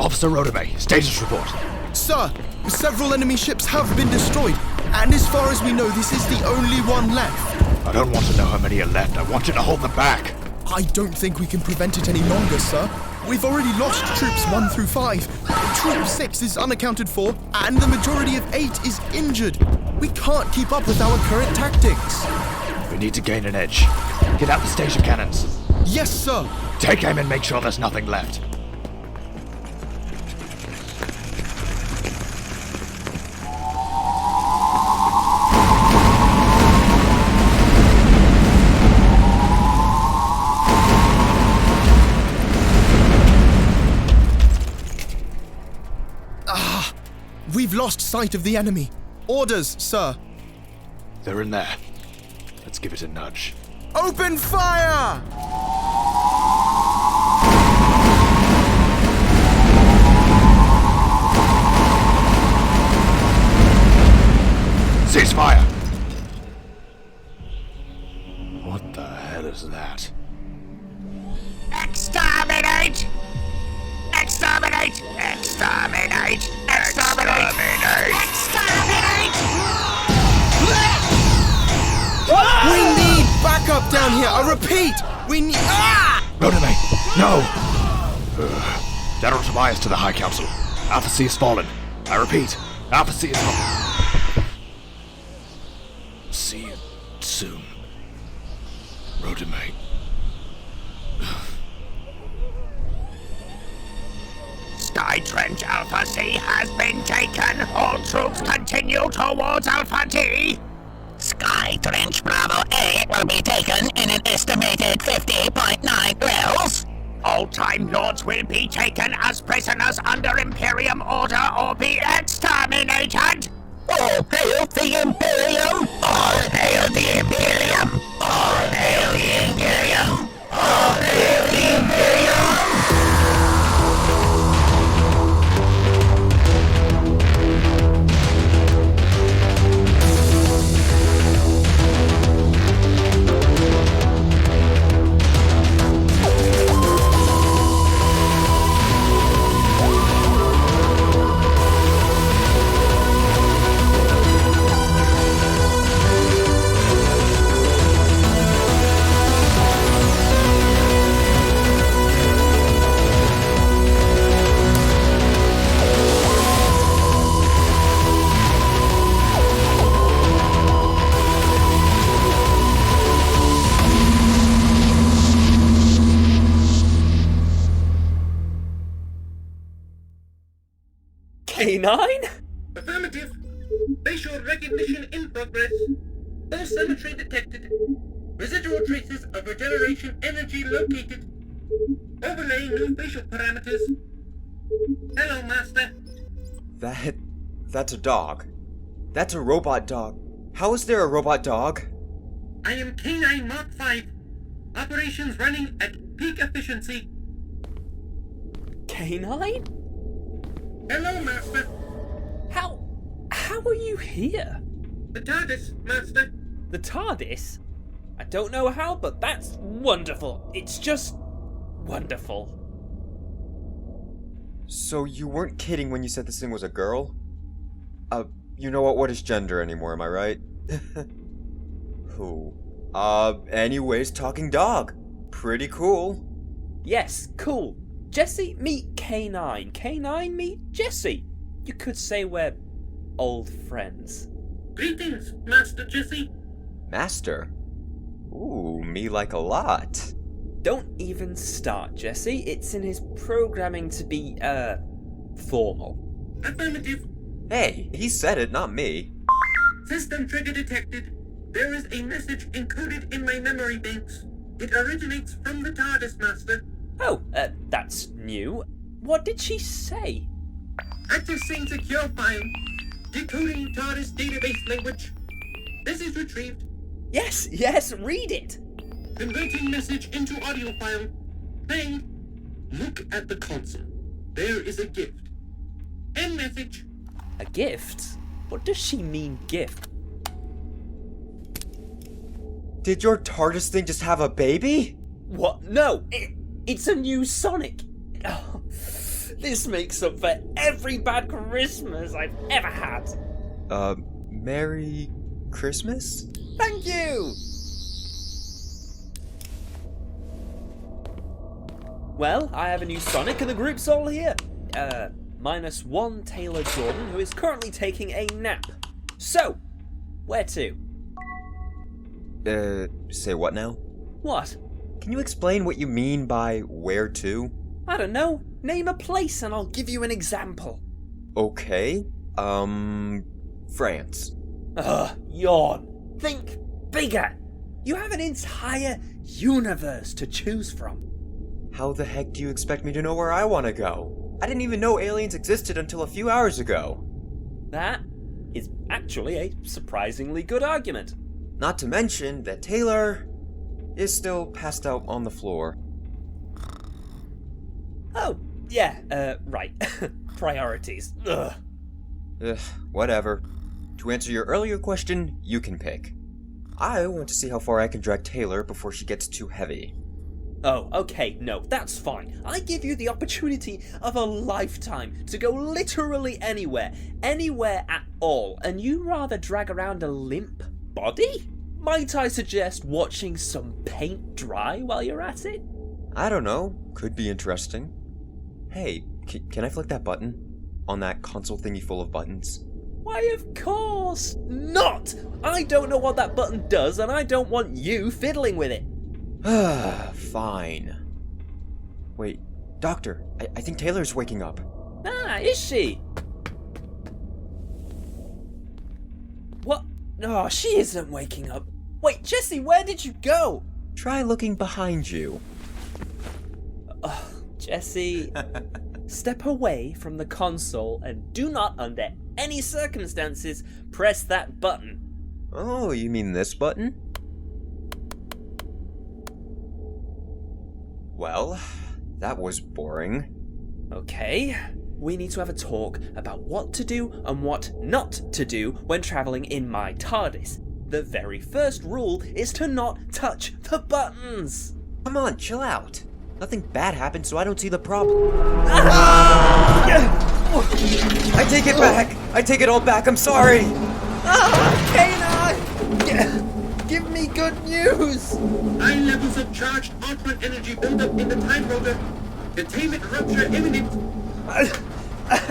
Officer Rodame, status report. Sir, several enemy ships have been destroyed, and as far as we know, this is the only one left. I don't want to know how many are left. I want you to hold them back. I don't think we can prevent it any longer, sir. We've already lost troops 1 through 5. Troop 6 is unaccounted for, and the majority of 8 is injured. We can't keep up with our current tactics. We need to gain an edge. Get out the station cannons. Yes, sir. Take aim and make sure there's nothing left. We've lost sight of the enemy. Orders, sir. They're in there. Let's give it a nudge. Open fire! Cease fire! What the hell is that? Exterminate! Exterminate! Exterminate! Exterminate! Exterminate! We need backup down here. I repeat, we need... Rodame, no! General Tobias to the High Council. Alpha C has fallen. I repeat, Alpha C has fallen. See you soon, Rodame. Sky Trench Alpha C has been taken. All troops continue towards Alpha T. Sky Trench Bravo A will be taken in an estimated 50.9 miles. All Time Lords will be taken as prisoners under Imperium order or be exterminated. All hail the Imperium! All hail the Imperium! All hail the Imperium! All hail the Imperium! K9? Affirmative. Facial recognition in progress. Pulse symmetry detected. Residual traces of regeneration energy located. Overlaying new facial parameters. Hello, Master. That's a dog. That's a robot dog. How is there a robot dog? I am K9 Mark 5. Operations running at peak efficiency. K9? Hello, Master. How are you here? The TARDIS, Master. The TARDIS? I don't know how, but that's wonderful. It's just wonderful. So you weren't kidding when you said this thing was a girl? You know what is gender anymore, am I right? Who? Anyways, talking dog. Pretty cool. Yes, cool. Jesse, meet K9. K9, meet Jesse. You could say we're old friends. Greetings, Master Jesse. Master? Ooh, me like a lot. Don't even start, Jesse. It's in his programming to be, formal. Affirmative. Hey, he said it, not me. System trigger detected. There is a message encoded in my memory banks. It originates from the TARDIS, Master. Oh, that's new. What did she say? Active Scene Secure File. Decoding TARDIS database language. This is retrieved. Yes, read it. Converting message into audio file. Playing. Look at the console. There is a gift. End message. A gift? What does she mean, gift? Did your TARDIS thing just have a baby? What? No, it's a new Sonic. This makes up for every bad Christmas I've ever had. Merry Christmas? Thank you! Well, I have a new Sonic and the group's all here. Minus one Taylor Jordan, who is currently taking a nap. So, where to? Say what now? What? Can you explain what you mean by where to? I don't know. Name a place and I'll give you an example. Okay. France. Yawn. Think bigger. You have an entire universe to choose from. How the heck do you expect me to know where I want to go? I didn't even know aliens existed until a few hours ago. That is actually a surprisingly good argument. Not to mention that Taylor is still passed out on the floor. Oh, yeah, right. Priorities. Ugh. Whatever. To answer your earlier question, you can pick. I want to see how far I can drag Taylor before she gets too heavy. Oh, okay, no, that's fine. I give you the opportunity of a lifetime to go literally anywhere at all, and you rather drag around a limp body? Might I suggest watching some paint dry while you're at it? I don't know. Could be interesting. Hey, can I flick that button? On that console thingy full of buttons? Why, of course not! I don't know what that button does, and I don't want you fiddling with it. Fine. Wait, Doctor, I think Taylor's waking up. Ah, is she? What? No, she isn't waking up. Wait, Jesse, where did you go? Try looking behind you. Jesse, step away from the console and do not, under any circumstances, press that button. Oh, you mean this button? Well, that was boring. Okay, we need to have a talk about what to do and what not to do when travelling in my TARDIS. The very first rule is to not touch the buttons. Come on, chill out. Nothing bad happened, so I don't see the problem. I take it back. I take it all back. I'm sorry. K9! Give me good news! High levels of charged ultra energy buildup in the time rotor. Containment rupture imminent.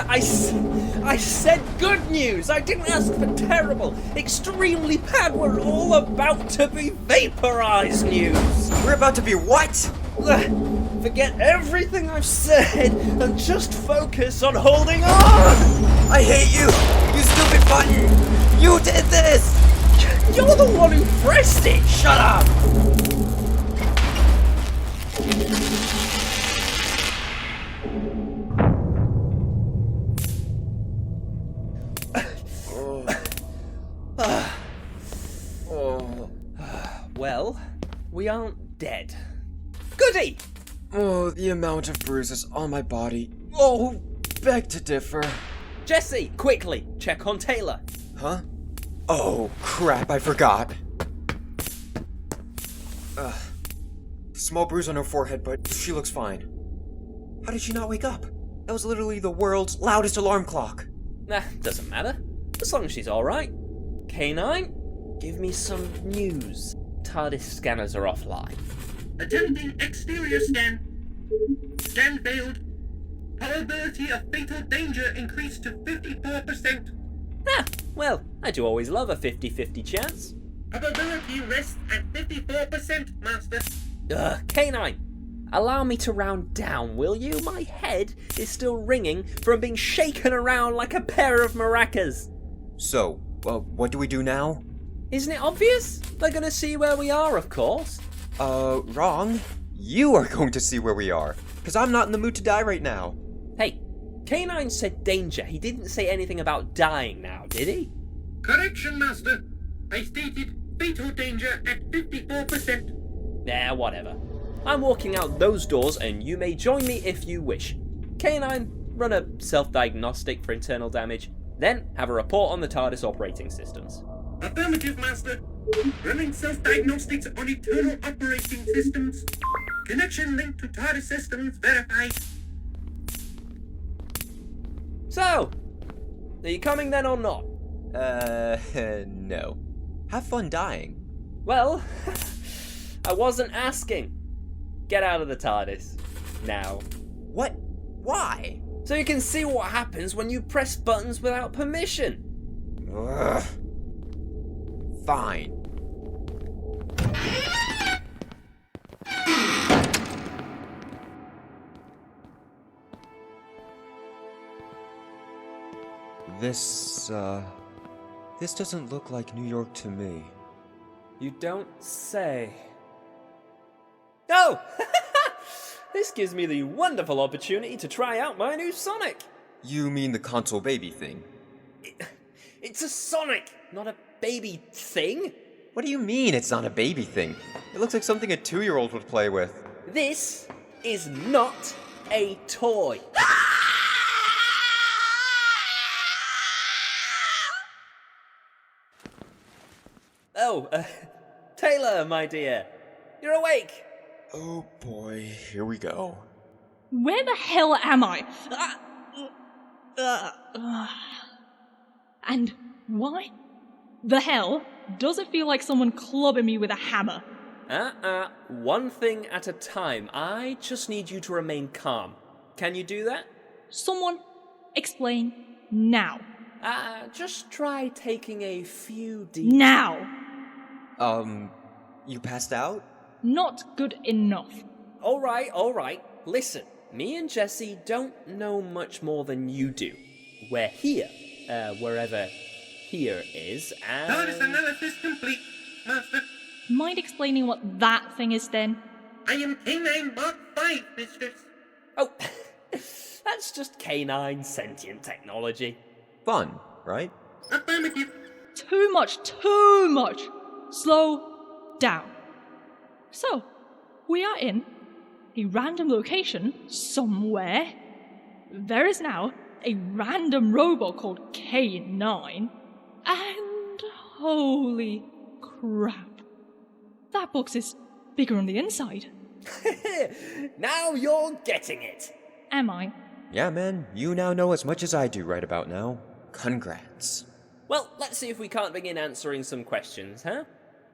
I said good news! I didn't ask for terrible, extremely bad, we're all about to be vaporized news! We're about to be what? Forget everything I've said and just focus on holding on! I hate you! You stupid button! You did this! You're the one who pressed it! Shut up! Well, we aren't dead. Goody! Oh, the amount of bruises on my body. Oh, beg to differ. Jesse, quickly, check on Taylor. Huh? Oh, crap, I forgot. Small bruise on her forehead, but she looks fine. How did she not wake up? That was literally the world's loudest alarm clock. Nah, doesn't matter. As long as she's alright. K9, give me some news. TARDIS scanners are offline. Attempting exterior scan. Scan failed. Probability of fatal danger increased to 54%. Ah, well, I do always love a 50-50 chance. Probability rests at 54%, Master. K9, allow me to round down, will you? My head is still ringing from being shaken around like a pair of maracas. So, what do we do now? Isn't it obvious? They're gonna see where we are, of course. Wrong. You are going to see where we are, because I'm not in the mood to die right now. Hey, K9 said danger. He didn't say anything about dying now, did he? Correction, Master. I stated fatal danger at 54%. Nah, whatever. I'm walking out those doors and you may join me if you wish. K9, run a self-diagnostic for internal damage, then have a report on the TARDIS operating systems. Affirmative, Master. Running self-diagnostics on internal operating systems. Connection linked to TARDIS systems verified. So, are you coming then or not? No. Have fun dying. Well, I wasn't asking. Get out of the TARDIS. Now. What? Why? So you can see what happens when you press buttons without permission. Ugh. Fine. This doesn't look like New York to me. You don't say. Oh! This gives me the wonderful opportunity to try out my new Sonic. You mean the console baby thing? It's a Sonic, not a baby thing. What do you mean it's not a baby thing? It looks like something a 2-year-old would play with. This is not a toy. Oh, Taylor, my dear. You're awake. Oh boy, here we go. Where the hell am I? And why the hell does it feel like someone clubbing me with a hammer? One thing at a time. I just need you to remain calm. Can you do that? Someone explain now. Just try taking a few deep... Now! You passed out? Not good enough. All right. Listen, me and Jesse don't know much more than you do. We're here, wherever here is, and... TARDIS analysis complete, Master. Mind explaining what that thing is then? I am K9 Mark 5, mistress. Oh, that's just canine sentient technology. Fun, right? Affirmative. Too much! Slow down. So, we are in a random location somewhere. There is now a random robot called K9, and holy crap, that box is bigger on the inside. Now you're getting it. Am I? Yeah, man, you now know as much as I do right about now. Congrats. Well, let's see if we can't begin answering some questions, huh?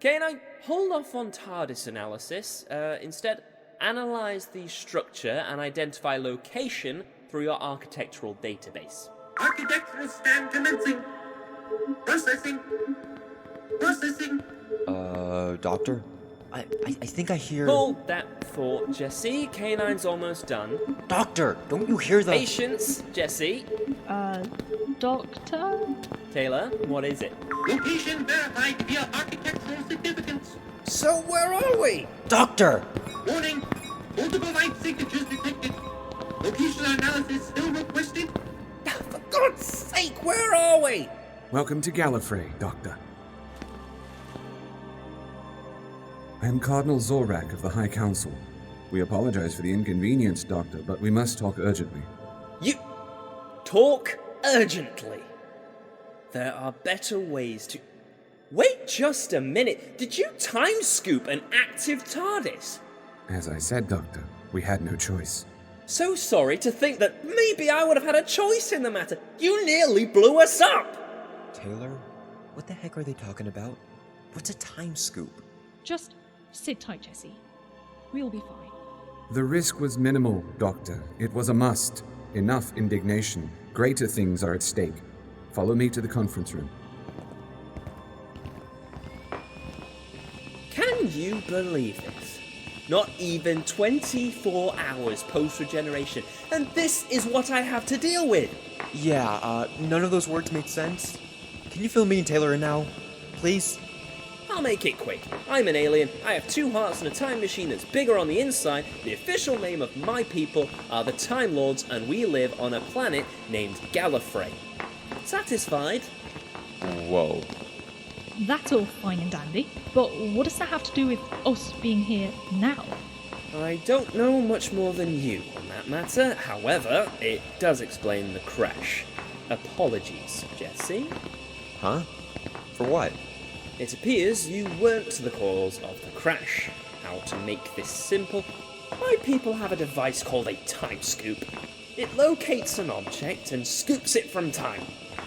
K9, hold off on TARDIS analysis. Instead, analyze the structure and identify location through your architectural database. Architectural scan commencing. Processing. Doctor? I think I hear... Hold that thought, Jesse. K9's almost done. Doctor, don't you hear the... Patience, Jesse. Doctor? Taylor, what is it? Location verified via architectural significance. So where are we? Doctor! Warning. Multiple light signatures detected. Location analysis still requested. For God's sake, where are we? Welcome to Gallifrey, Doctor. I am Cardinal Zorac of the High Council. We apologize for the inconvenience, Doctor, but we must talk urgently. You... talk urgently. There are better ways to... Wait just a minute. Did you time scoop an active TARDIS? As I said, Doctor, we had no choice. So sorry to think that maybe I would have had a choice in the matter. You nearly blew us up. Taylor, what the heck are they talking about? What's a time scoop? Just sit tight, Jesse. We'll be fine. The risk was minimal, Doctor. It was a must. Enough indignation. Greater things are at stake. Follow me to the conference room. Can you believe this? Not even 24 hours post-regeneration, and this is what I have to deal with. Yeah, none of those words made sense. Can you fill me and Taylor in now? Please? I'll make it quick. I'm an alien, I have 2 hearts and a time machine that's bigger on the inside. The official name of my people are the Time Lords, and we live on a planet named Gallifrey. Satisfied? Whoa. That's all fine and dandy, but what does that have to do with us being here now? I don't know much more than you on that matter. However, it does explain the crash. Apologies, Jesse. Huh? For what? It appears you weren't the cause of the crash. How to make this simple? My people have a device called a time scoop. It locates an object and scoops it from time.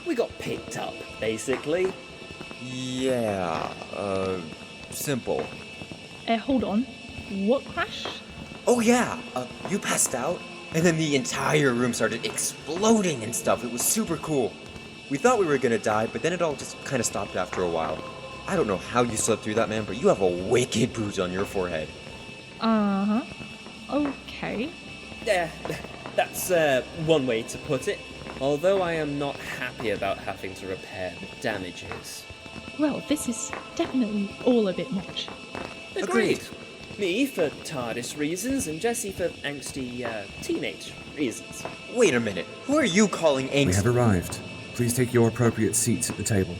We got picked up, basically. Yeah, simple. Hold on. What crashed? Oh yeah, you passed out, and then the entire room started exploding and stuff. It was super cool. We thought we were gonna die, but then it all just kind of stopped after a while. I don't know how you slept through that, man, but you have a wicked bruise on your forehead. Uh-huh. Okay. Yeah, that's one way to put it. Although I am not happy about having to repair the damages. Well, this is definitely all a bit much. Agreed. Me for TARDIS reasons, and Jessie for angsty, teenage reasons. Wait a minute, who are you calling angsty? We have arrived. Please take your appropriate seats at the table.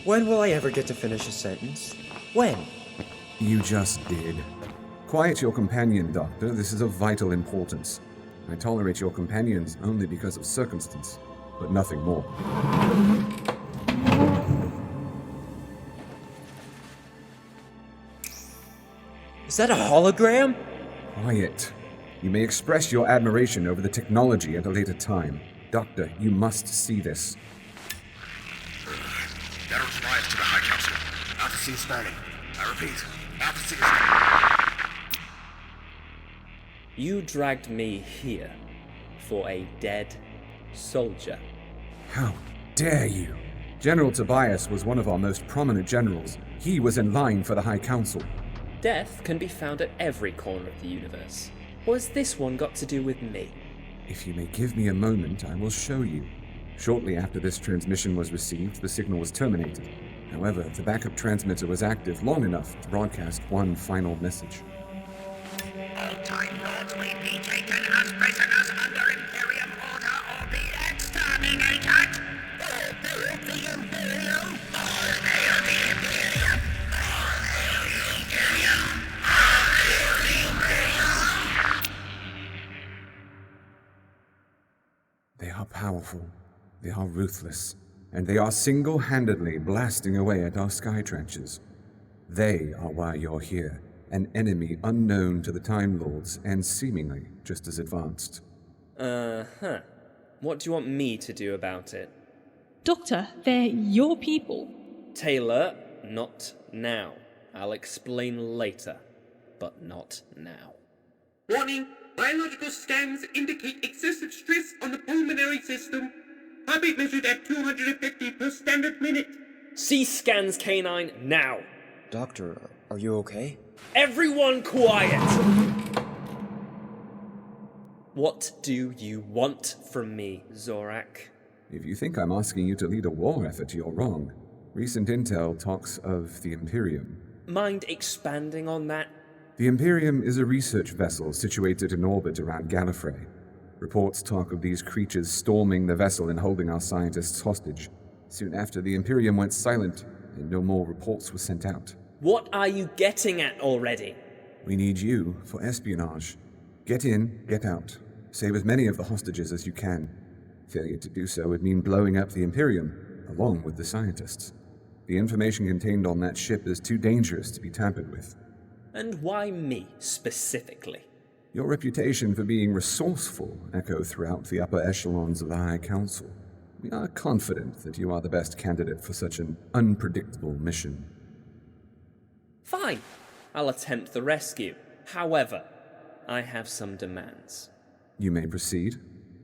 When will I ever get to finish a sentence? When? You just did. Quiet your companion, Doctor. This is of vital importance. I tolerate your companions only because of circumstance, but nothing more. Is that a hologram? Quiet. You may express your admiration over the technology at a later time. Doctor, you must see this. Darj rise to the High Council. Alpha C is spanning. I repeat, Alpha C is... You dragged me here for a dead soldier. How dare you? General Tobias was one of our most prominent generals. He was in line for the High Council. Death can be found at every corner of the universe. What has this one got to do with me? If you may give me a moment, I will show you. Shortly after this transmission was received, the signal was terminated. However, the backup transmitter was active long enough to broadcast one final message. All Time Lords may be taken as prisoners under Imperium order or be exterminated. All hail the Imperium! All hail the Imperium! All hail the Imperium! All hail the Imperium! They are powerful, they are ruthless, and they are single-handedly blasting away at our sky trenches. They are why you're here, an enemy unknown to the Time Lords and seemingly just as advanced. Uh-huh. What do you want me to do about it? Doctor, they're your people. Taylor, not now. I'll explain later, but not now. Warning, biological scans indicate excessive stress on the pulmonary system. Heartbeat measured at 250 per standard minute. See scans, Canine, now! Doctor, are you okay? Everyone quiet! What do you want from me, Zorac? If you think I'm asking you to lead a war effort, you're wrong. Recent intel talks of the Imperium. Mind expanding on that? The Imperium is a research vessel situated in orbit around Gallifrey. Reports talk of these creatures storming the vessel and holding our scientists hostage. Soon after, the Imperium went silent, and no more reports were sent out. What are you getting at already? We need you for espionage. Get in, get out. Save as many of the hostages as you can. Failure to do so would mean blowing up the Imperium, along with the scientists. The information contained on that ship is too dangerous to be tampered with. And why me, specifically? Your reputation for being resourceful echo throughout the upper echelons of the High Council. We are confident that you are the best candidate for such an unpredictable mission. Fine, I'll attempt the rescue. However, I have some demands. You may proceed.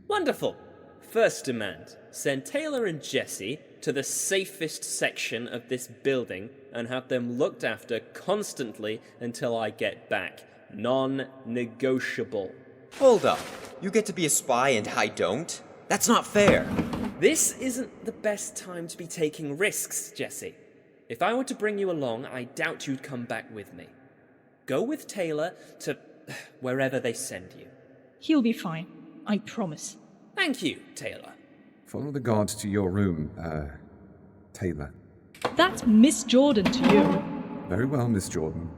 Wonderful. First demand, send Taylor and Jessie to the safest section of this building and have them looked after constantly until I get back. Non-negotiable. Hold up. You get to be a spy and I don't? That's not fair. This isn't the best time to be taking risks, Jessie. If I were to bring you along, I doubt you'd come back with me. Go with Taylor to wherever they send you. He'll be fine. I promise. Thank you, Taylor. Follow the guards to your room, Taylor. That's Miss Jordan to you. Very well, Miss Jordan.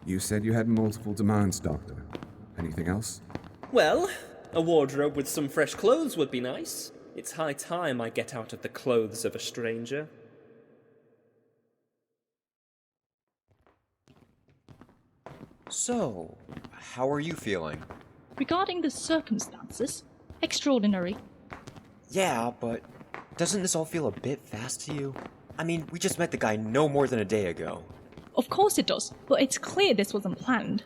You said you had multiple demands, Doctor. Anything else? Well, a wardrobe with some fresh clothes would be nice. It's high time I get out of the clothes of a stranger. So, how are you feeling? Regarding the circumstances, extraordinary. Yeah, but doesn't this all feel a bit fast to you? I mean, we just met the guy no more than a day ago. Of course it does, but it's clear this wasn't planned.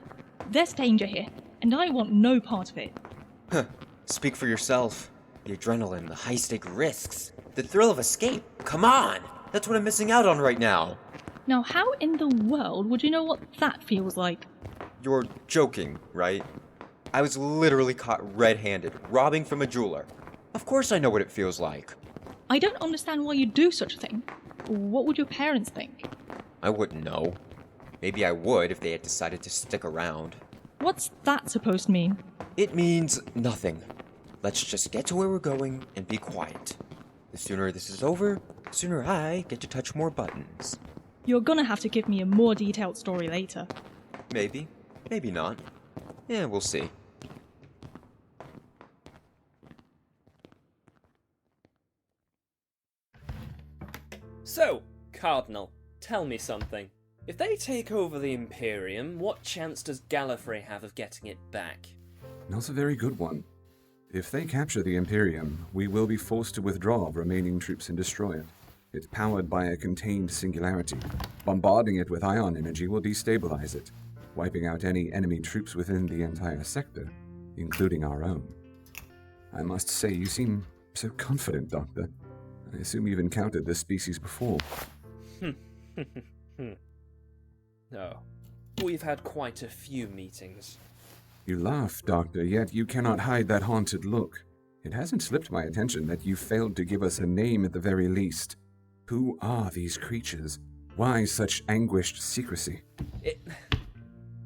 There's danger here, and I want no part of it. Huh. Speak for yourself. The adrenaline, the high-stake risks, the thrill of escape. Come on! That's what I'm missing out on right now. Now, how in the world would you know what that feels like? You're joking, right? I was literally caught red-handed, robbing from a jeweler. Of course I know what it feels like. I don't understand why you'd do such a thing. What would your parents think? I wouldn't know. Maybe I would if they had decided to stick around. What's that supposed to mean? It means nothing. Let's just get to where we're going and be quiet. The sooner this is over, the sooner I get to touch more buttons. You're gonna have to give me a more detailed story later. Maybe. Maybe not. Yeah, we'll see. So, Cardinal, tell me something. If they take over the Imperium, what chance does Gallifrey have of getting it back? Not a very good one. If they capture the Imperium, we will be forced to withdraw remaining troops and destroy it. It's powered by a contained singularity. Bombarding it with ion energy will destabilize it, wiping out any enemy troops within the entire sector, including our own. I must say, you seem so confident, Doctor. I assume you've encountered this species before. No. We've had quite a few meetings. You laugh, Doctor, yet you cannot hide that haunted look. It hasn't slipped my attention that you failed to give us a name at the very least. Who are these creatures? Why such anguished secrecy?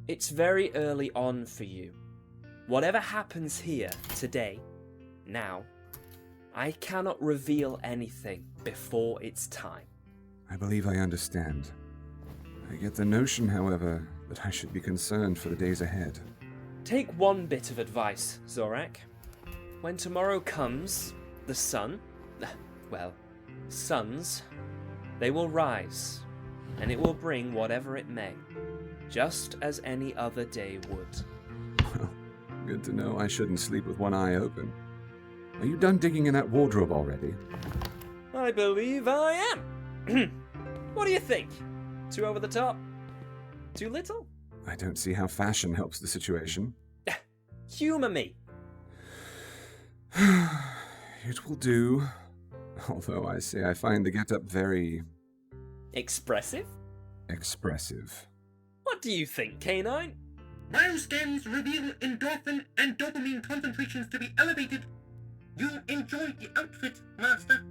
It's very early on for you. Whatever happens here, today, now, I cannot reveal anything before it's time. I believe I understand. I get the notion, however, that I should be concerned for the days ahead. Take one bit of advice, Zorac. When tomorrow comes, the sun, well, suns, they will rise, and it will bring whatever it may, just as any other day would. Well, good to know I shouldn't sleep with one eye open. Are you done digging in that wardrobe already? I believe I am. What do you think? Too over the top? Too little? I don't see how fashion helps the situation. Humour me. It will do. Although I say I find the get-up very... Expressive? expressive. What do you think, Canine? Bioscans reveal endorphin and dopamine concentrations to be elevated. You enjoyed the outfit, Master.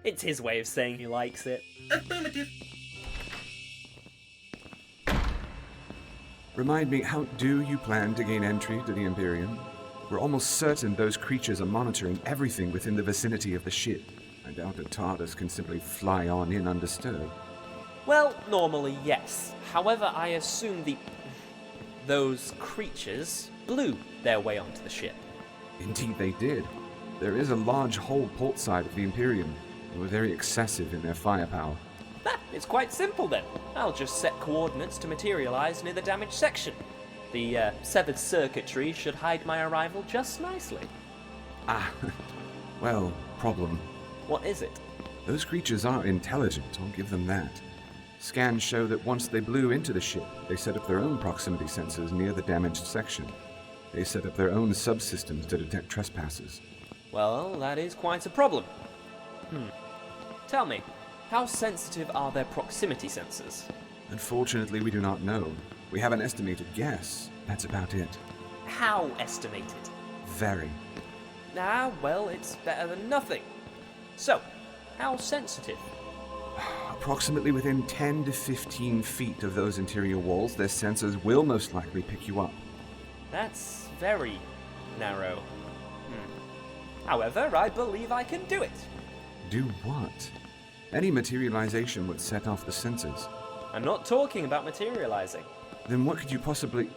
It's his way of saying he likes it. Affirmative. Remind me, how do you plan to gain entry to the Imperium? We're almost certain those creatures are monitoring everything within the vicinity of the ship. I doubt a TARDIS can simply fly on in undisturbed. Well, normally, yes. However, I assume those creatures blew their way onto the ship. Indeed they did. There is a large hole port side of the Imperium. They were very excessive in their firepower. It's quite simple then. I'll just set coordinates to materialize near the damaged section. The severed circuitry should hide my arrival just nicely. Well, problem. What is it? Those creatures are intelligent, I'll give them that. Scans show that once they blew into the ship, they set up their own proximity sensors near the damaged section. They set up their own subsystems to detect trespassers. Well, that is quite a problem. Tell me, how sensitive are their proximity sensors? Unfortunately, we do not know. We have an estimated guess. That's about it. How estimated? Very. Well, it's better than nothing. So, how sensitive? Approximately within 10 to 15 feet of those interior walls, their sensors will most likely pick you up. That's very narrow. However, I believe I can do it. Do what? Any materialization would set off the sensors. I'm not talking about materializing. Then what could you possibly...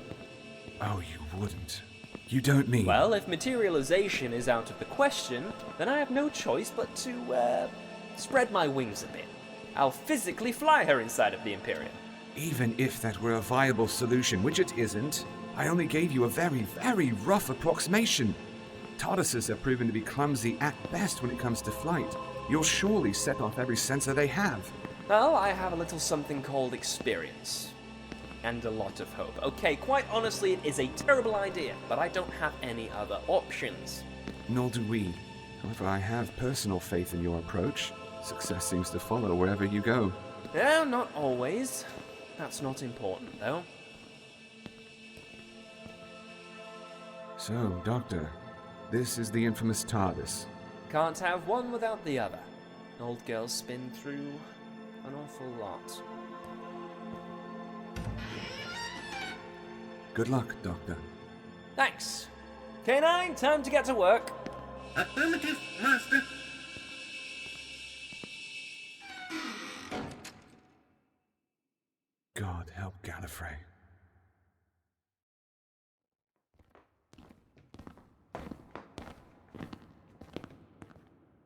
Oh, you wouldn't. You don't mean... Well, if materialization is out of the question, then I have no choice but to, spread my wings a bit. I'll physically fly her inside of the Imperium. Even if that were a viable solution, which it isn't, I only gave you a very, very rough approximation. TARDISes have proven to be clumsy at best when it comes to flight. You'll surely set off every sensor they have. Well, I have a little something called experience. And a lot of hope. Okay, quite honestly, it is a terrible idea, but I don't have any other options. Nor do we. However, I have personal faith in your approach. Success seems to follow wherever you go. No, not always. That's not important, though. So, Doctor, this is the infamous TARDIS. Can't have one without the other. Old girls spin through an awful lot. Good luck, Doctor. Thanks. K9, time to get to work. Affirmative, Master. God help Gallifrey.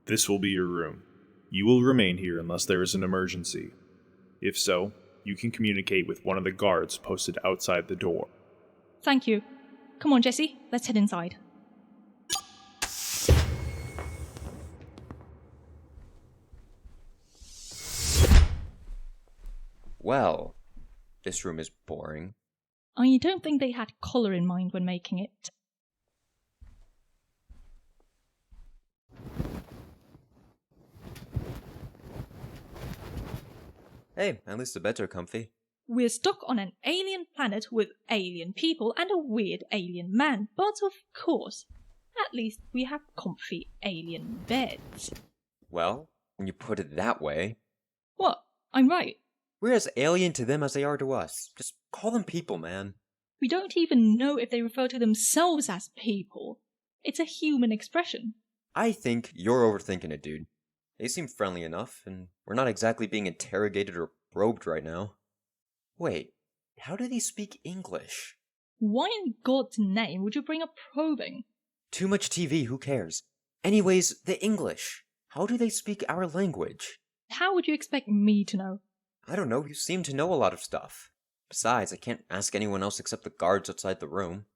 This will be your room. You will remain here unless there is an emergency. If so, you can communicate with one of the guards posted outside the door. Thank you. Come on, Jesse, let's head inside. Well, this room is boring. I don't think they had colour in mind when making it. Hey, at least the beds are comfy. We're stuck on an alien planet with alien people and a weird alien man, but of course, at least we have comfy alien beds. Well, when you put it that way, What? I'm right. we're as alien to them as they are to us. Just call them people, man. We don't even know if they refer to themselves as people. It's a human expression. I think you're overthinking it, dude. They seem friendly enough, and we're not exactly being interrogated or probed right now. Wait, how do they speak English? Why in God's name would you bring up probing? Too much TV, who cares? Anyways, the English. How do they speak our language? How would you expect me to know? I don't know, you seem to know a lot of stuff. Besides, I can't ask anyone else except the guards outside the room.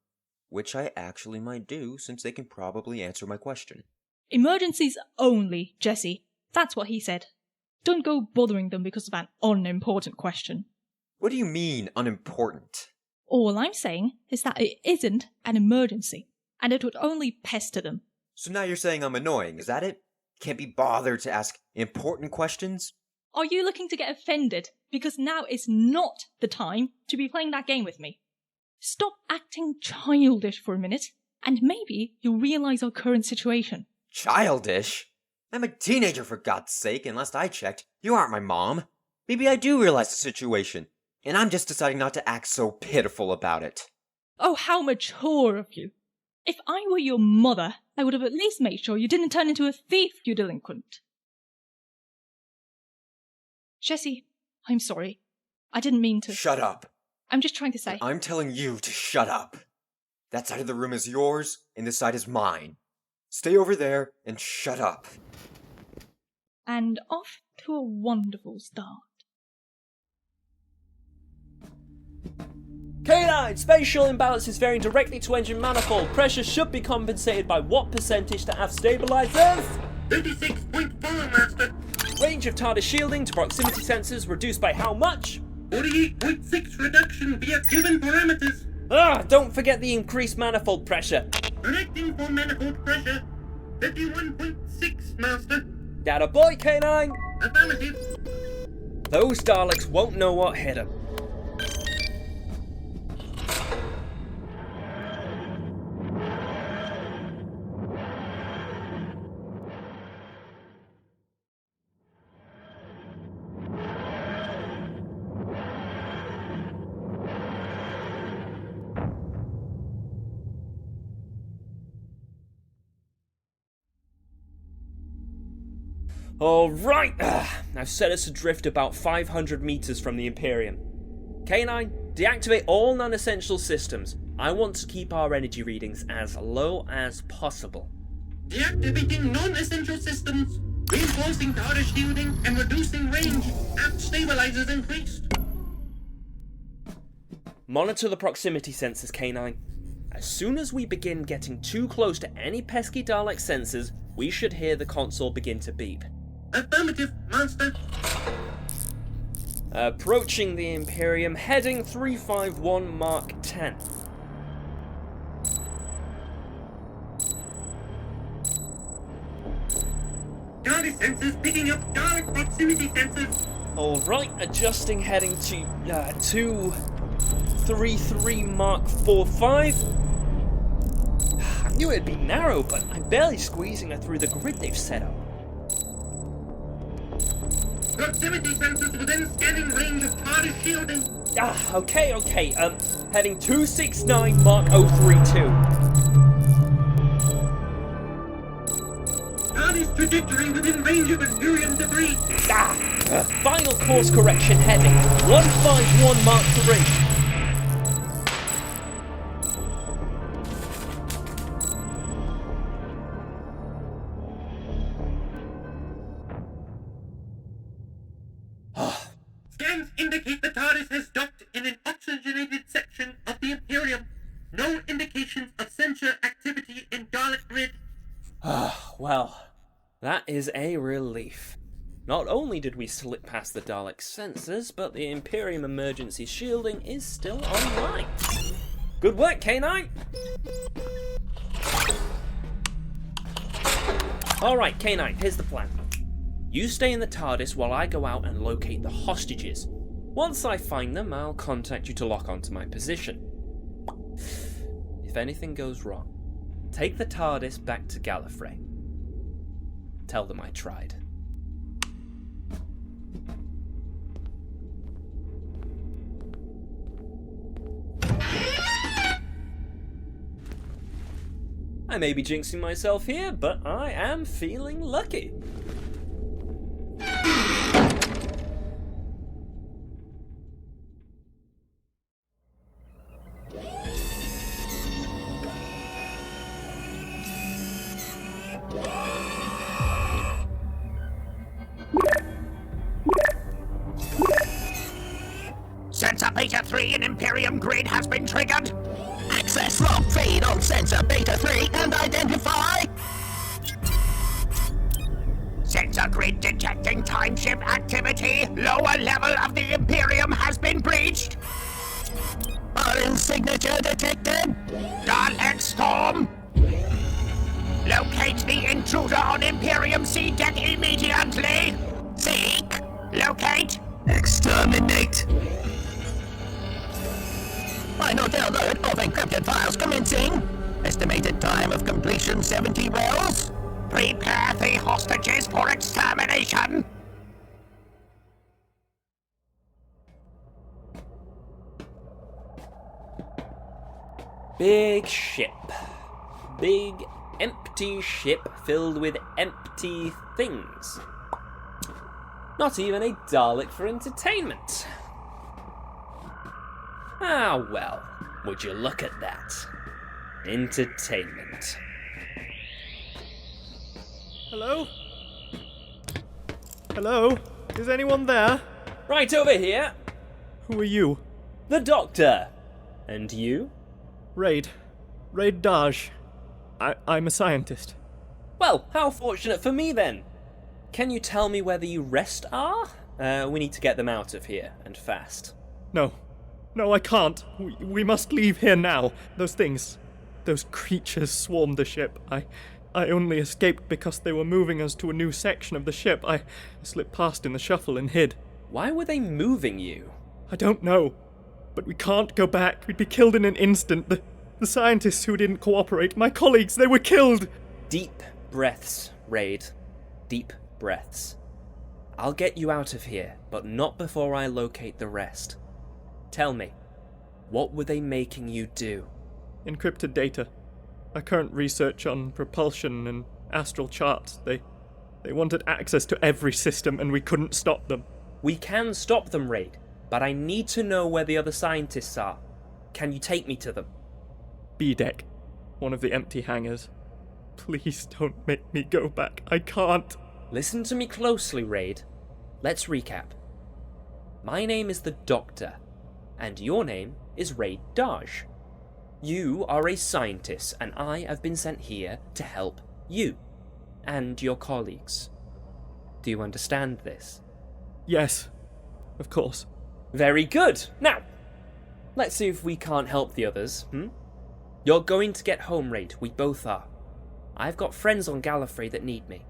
Which I actually might do, since they can probably answer my question. Emergencies only, Jesse. That's what he said. Don't go bothering them because of an unimportant question. What do you mean, unimportant? All I'm saying is that it isn't an emergency, and it would only pester them. So now you're saying I'm annoying, is that it? Can't be bothered to ask important questions? Are you looking to get offended? Because now is not the time to be playing that game with me. Stop acting childish for a minute, and maybe you'll realize our current situation. Childish? I'm a teenager, for God's sake, and last I checked, you aren't my mom. Maybe I do realize the situation, and I'm just deciding not to act so pitiful about it. Oh, how mature of you. If I were your mother, I would have at least made sure you didn't turn into a thief, you delinquent. Jesse, I'm sorry. I didn't mean to. Shut up. I'm just trying to say. I'm telling you to shut up. That side of the room is yours, and this side is mine. Stay over there and shut up. And off to a wonderful start. K9, spatial imbalances varying directly to engine manifold. Pressure should be compensated by what percentage to have stabilizers? 36.4, Master. Range of TARDIS shielding to proximity sensors reduced by how much? 48.6 reduction via given parameters. Don't forget the increased manifold pressure. Correcting for manifold pressure. 51.6, Master. Data boy, K9. Affirmative. Those Daleks won't know what hit them. Alright, I've set us adrift about 500 meters from the Imperium. K9, deactivate all non-essential systems. I want to keep our energy readings as low as possible. Deactivating non-essential systems. Reinforcing TARDIS shielding and reducing range. Aft stabilizers increased. Monitor the proximity sensors, K9. As soon as we begin getting too close to any pesky Dalek sensors, we should hear the console begin to beep. Affirmative, Master. Approaching the Imperium, heading 351 Mark 10. Dalek sensors picking up Dalek proximity sensors. Alright, adjusting, heading to 233 Mark 45. I knew it'd be narrow, but I'm barely squeezing her through the grid they've set up. Proximity sensors within scanning range of TARDIS shielding. Okay. Heading 269 Mark 032. TARDIS trajectory within range of Imperium debris. Final course correction heading 151 Mark 3. Scans indicate the TARDIS has docked in an oxygenated section of the Imperium. No indications of sensor activity in Dalek grid. Well, that is a relief. Not only did we slip past the Dalek sensors, but the Imperium emergency shielding is still online. Good work, K9! Alright, K9, here's the plan. You stay in the TARDIS while I go out and locate the hostages. Once I find them, I'll contact you to lock onto my position. If anything goes wrong, take the TARDIS back to Gallifrey. Tell them I tried. I may be jinxing myself here, but I am feeling lucky. Sensor Beta 3 in Imperium grid has been triggered. Access log feed on Sensor Beta 3 and identify. Sensor grid detecting time ship activity. Lower level of the Imperium has been breached. Foreign signature detected. Dalek storm. Locate the intruder on Imperium sea deck immediately. Seek. Locate. Exterminate. Final download of encrypted files commencing. Estimated time of completion 70 wells. Prepare the hostages for extermination. Big ship. Big, empty ship filled with empty things. Not even a Dalek for entertainment. Ah, well, would you look at that? Entertainment. Hello? Hello? Is anyone there? Right over here. Who are you? The Doctor. And you? Raed. Raed Darj. I'm a scientist. Well, how fortunate for me then. Can you tell me where the rest are? We need to get them out of here, and fast. No, I can't. We must leave here now. Those creatures swarmed the ship. I only escaped because they were moving us to a new section of the ship. I slipped past in the shuffle and hid. Why were they moving you? I don't know. But we can't go back. We'd be killed in an instant. The scientists who didn't cooperate, my colleagues, they were killed! Deep breaths, Raed. Deep breaths. I'll get you out of here, but not before I locate the rest. Tell me, what were they making you do? Encrypted data. Our current research on propulsion and astral charts. They wanted access to every system and we couldn't stop them. We can stop them, Raed, but I need to know where the other scientists are. Can you take me to them? B-deck. One of the empty hangars. Please don't make me go back. I can't. Listen to me closely, Raed. Let's recap. My name is the Doctor, and your name is Raed Darj. You are a scientist, and I have been sent here to help you and your colleagues. Do you understand this? Yes, of course. Very good. Now, let's see if we can't help the others, You're going to get home, Raed. We both are. I've got friends on Gallifrey that need me,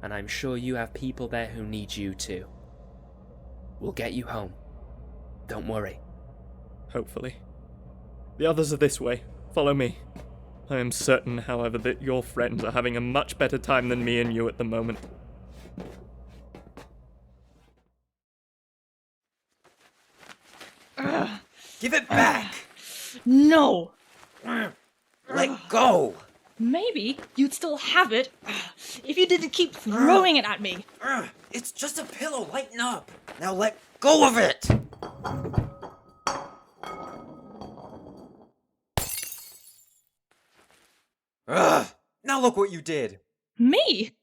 and I'm sure you have people there who need you too. We'll get you home. Don't worry. Hopefully. The others are this way. Follow me. I am certain, however, that your friends are having a much better time than me and you at the moment. Give it back! No! Let go! Maybe you'd still have it if you didn't keep throwing it at me. It's just a pillow, lighten up! Now let go of it! Now look what you did! Me?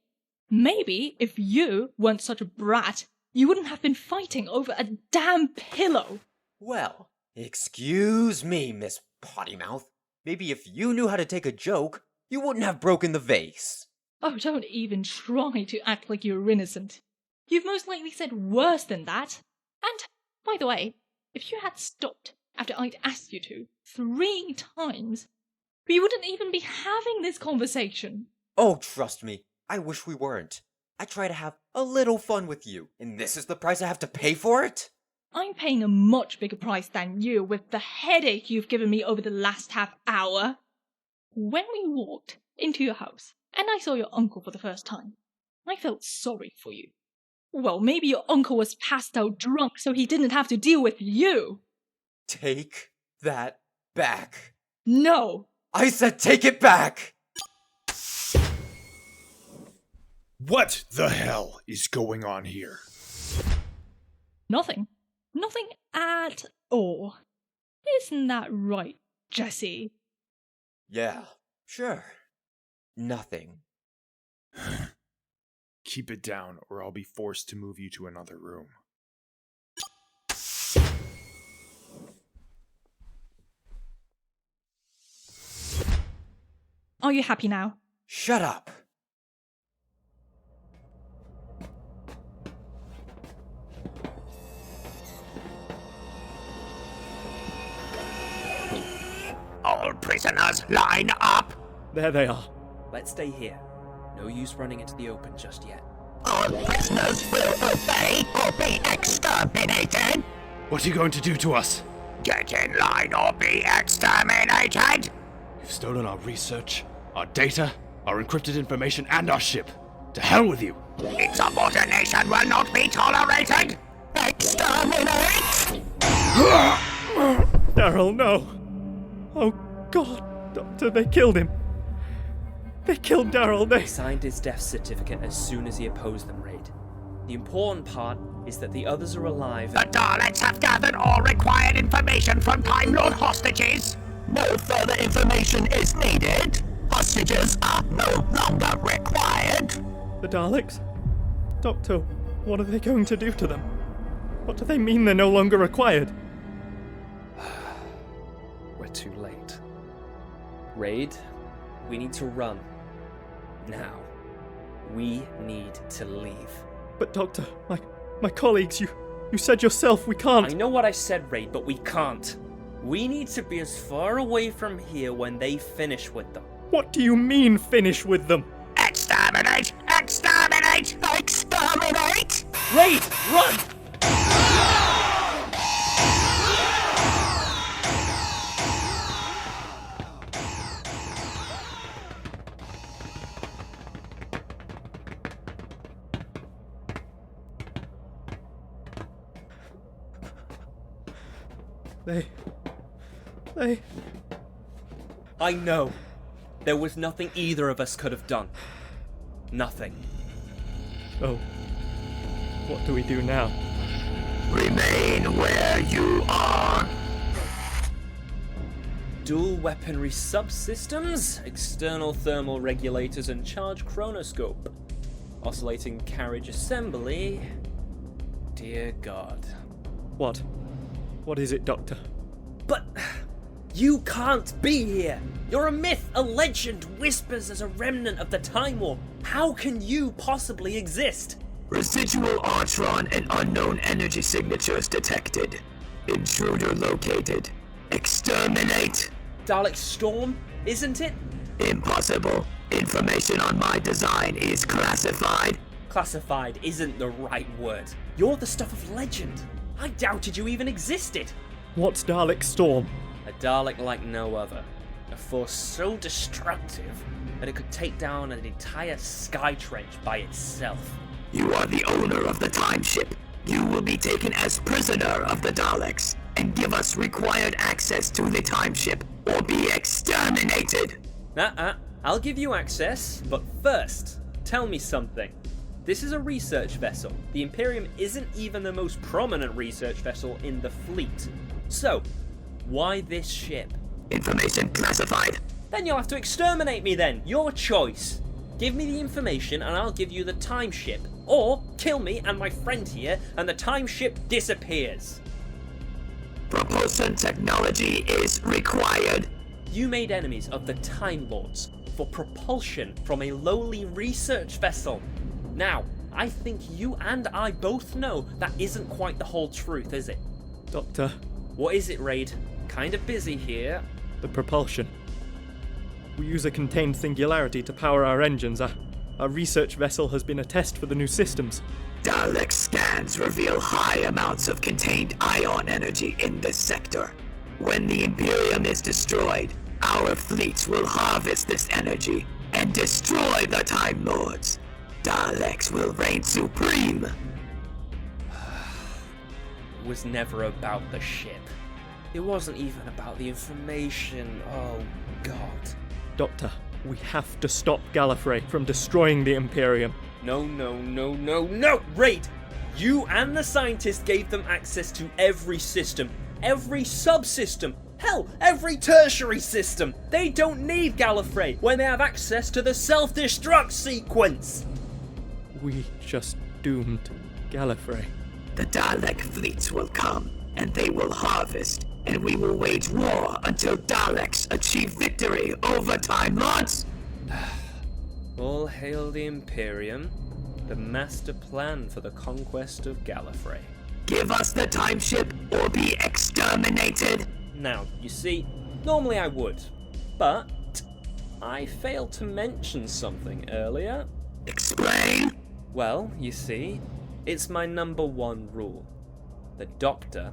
Maybe if you weren't such a brat, you wouldn't have been fighting over a damn pillow. Well, excuse me, Miss Pottymouth. Maybe if you knew how to take a joke, you wouldn't have broken the vase. Oh, don't even try to act like you're innocent. You've most likely said worse than that. And, by the way, if you had stopped after I'd asked you to 3 times, we wouldn't even be having this conversation. Oh, trust me, I wish we weren't. I try to have a little fun with you, and this is the price I have to pay for it? I'm paying a much bigger price than you with the headache you've given me over the last half hour. When we walked into your house, and I saw your uncle for the first time, I felt sorry for you. Well, maybe your uncle was passed out drunk so he didn't have to deal with you. Take that back. No! I said take it back! What the hell is going on here? Nothing. Nothing at all. Isn't that right, Jesse? Yeah, sure. Nothing. Keep it down, or I'll be forced to move you to another room. Are you happy now? Shut up! All prisoners, line up! There they are. Let's stay here. No use running into the open just yet. All prisoners will obey or be exterminated! What are you going to do to us? Get in line or be exterminated! You've stolen our research, our data, our encrypted information, and our ship. To hell with you! Insubordination will not be tolerated! Exterminate! Daryl, no! Oh, God, Doctor, they killed him. They killed Daryl, He signed his death certificate as soon as he opposed them, Raed. The important part is that the others are alive. The Daleks have gathered all required information from Time Lord hostages. No further information is needed. Hostages are no longer required. The Daleks? Doctor, what are they going to do to them? What do they mean they're no longer required? We're too late. Raed, we need to run. Now. We need to leave. But Doctor, my colleagues, you said yourself we can't. I know what I said, Raed, but we can't. We need to be as far away from here when they finish with them. What do you mean, finish with them? Exterminate! Exterminate! Exterminate! Raed, run! They... I know. There was nothing either of us could have done. Nothing. Oh. What do we do now? Remain where you are. Dual weaponry subsystems, external thermal regulators and charge chronoscope. Oscillating carriage assembly. Dear God. What? What is it, Doctor? But you can't be here. You're a myth, a legend, whispers as a remnant of the Time War. How can you possibly exist? Residual Artron and unknown energy signatures detected. Intruder located. Exterminate. Dalek Storm, isn't it? Impossible. Information on my design is classified. Classified isn't the right word. You're the stuff of legend. I doubted you even existed. What's Dalek Storm? A Dalek like no other. A force so destructive that it could take down an entire sky trench by itself. You are the owner of the time ship. You will be taken as prisoner of the Daleks and give us required access to the time ship or be exterminated. I'll give you access, but first, tell me something. This is a research vessel. The Imperium isn't even the most prominent research vessel in the fleet. So, why this ship? Information classified. Then you'll have to exterminate me then. Your choice. Give me the information and I'll give you the time ship. Or kill me and my friend here and the time ship disappears. Propulsion technology is required. You made enemies of the Time Lords for propulsion from a lowly research vessel. Now, I think you and I both know that isn't quite the whole truth, is it? Doctor. What is it, Raed? Kind of busy here. The propulsion. We use a contained singularity to power our engines. Our research vessel has been a test for the new systems. Dalek scans reveal high amounts of contained ion energy in this sector. When the Imperium is destroyed, our fleets will harvest this energy and destroy the Time Lords. Daleks will reign supreme. It was never about the ship. It wasn't even about the information. Oh, God. Doctor, we have to stop Gallifrey from destroying the Imperium. No, Raed! You and the scientists gave them access to every system, every subsystem, hell, every tertiary system. They don't need Gallifrey when they have access to the self-destruct sequence. We just doomed Gallifrey. The Dalek fleets will come, and they will harvest, and we will wage war until Daleks achieve victory over Time Lords. All hail the Imperium, the master plan for the conquest of Gallifrey. Give us the time ship or be exterminated. Now, you see, normally I would, but I failed to mention something earlier. Explain. Well, you see, it's my number one rule. The Doctor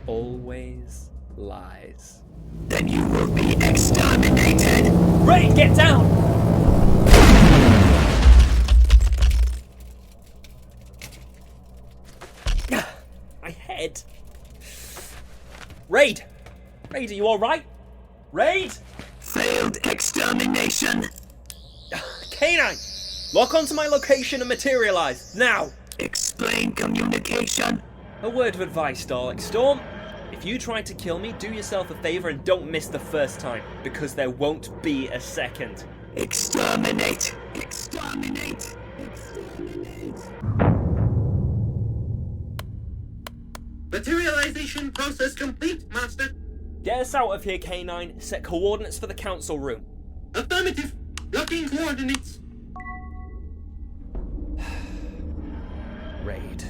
always lies. Then you will be exterminated. Raed, get down! My head. Raed! Raed, are you alright? Raed! Failed extermination. K9! Lock onto my location and materialize, now! Explain communication. A word of advice, Dalek Storm. If you try to kill me, do yourself a favor and don't miss the first time, because there won't be a second. Exterminate! Exterminate! Exterminate! Materialization process complete, Master. Get us out of here, K9. Set coordinates for the council room. Affirmative. Locking coordinates. Raed.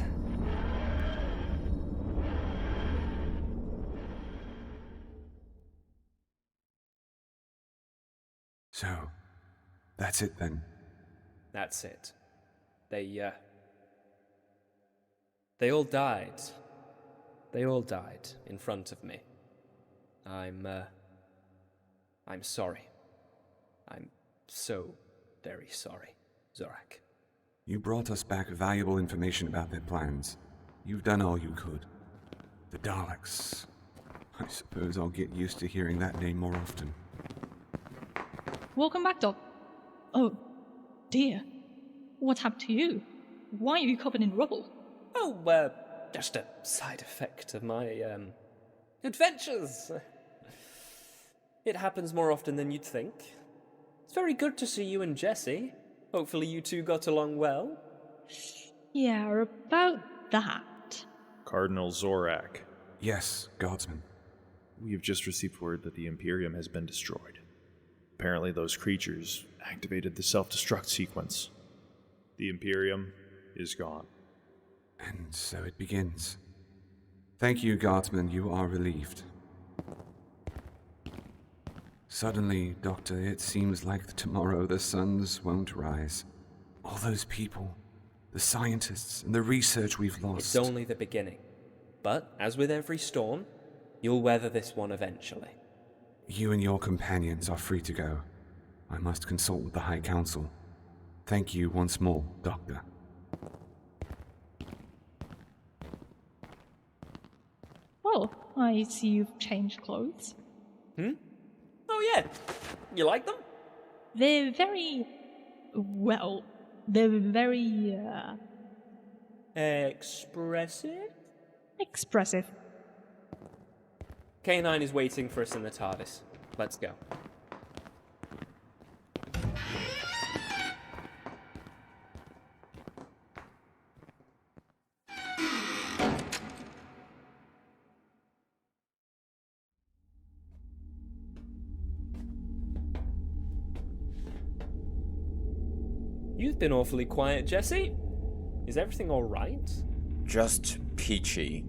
So, that's it then. That's it. They all died. They all died in front of me. I'm sorry. I'm so very sorry, Zorac. You brought us back valuable information about their plans. You've done all you could. The Daleks. I suppose I'll get used to hearing that name more often. Welcome back, Doc. Oh, dear. What happened to you? Why are you covered in rubble? Oh, just a side effect of my, adventures. It happens more often than you'd think. It's very good to see you and Jessie. Hopefully you two got along well. Yeah, about that. Cardinal Zorac. Yes, Guardsman. We have just received word that the Imperium has been destroyed. Apparently those creatures activated the self-destruct sequence. The Imperium is gone. And so it begins. Thank you, Guardsman, you are relieved. Suddenly, Doctor, it seems like tomorrow the suns won't rise. All those people, the scientists, and the research we've lost. It's only the beginning. But, as with every storm, you'll weather this one eventually. You and your companions are free to go. I must consult with the High Council. Thank you once more, Doctor. Well, I see you've changed clothes. Oh yeah, you like them? They're very... well, they're very, Expressive? expressive. K9 is waiting for us in the TARDIS. Let's go. You've been awfully quiet, Jesse. Is everything all right? Just peachy.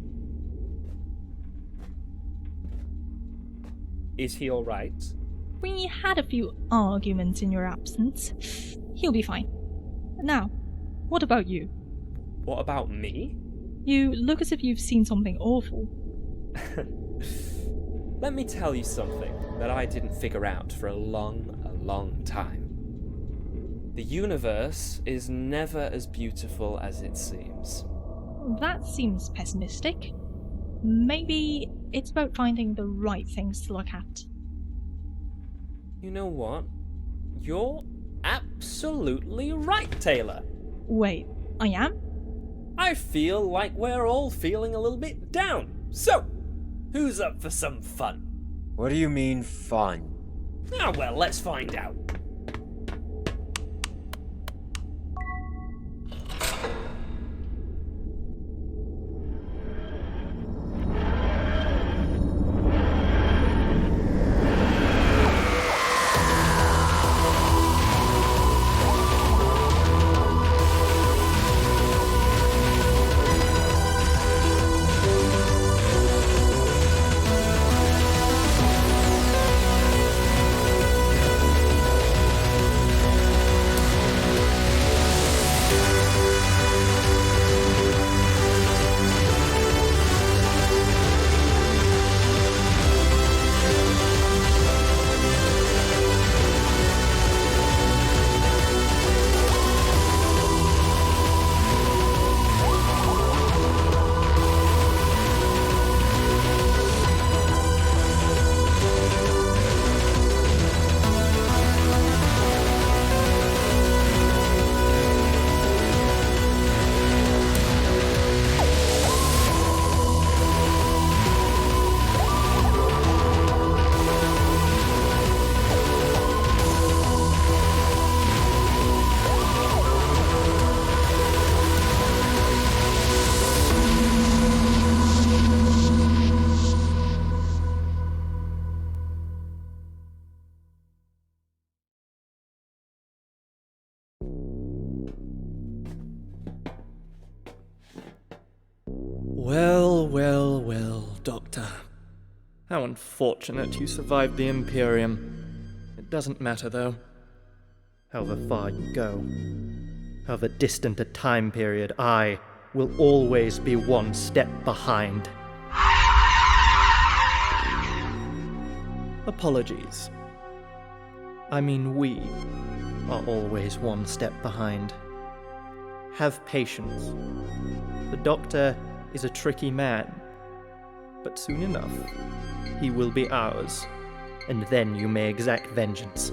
Is he all right? We had a few arguments in your absence. He'll be fine. Now, what about you? What about me? You look as if you've seen something awful. Let me tell you something that I didn't figure out for a long time. The universe is never as beautiful as it seems. That seems pessimistic. Maybe it's about finding the right things to look at. You know what? You're absolutely right, Taylor. Wait, I am? I feel like we're all feeling a little bit down. So, who's up for some fun? What do you mean, fun? Ah, well, let's find out. Well, Doctor. How unfortunate you survived the Imperium. It doesn't matter, though. However far you go, however distant a time period, I will always be one step behind. Apologies. I mean, we are always one step behind. Have patience. The Doctor is a tricky man, but soon enough, he will be ours, and then you may exact vengeance.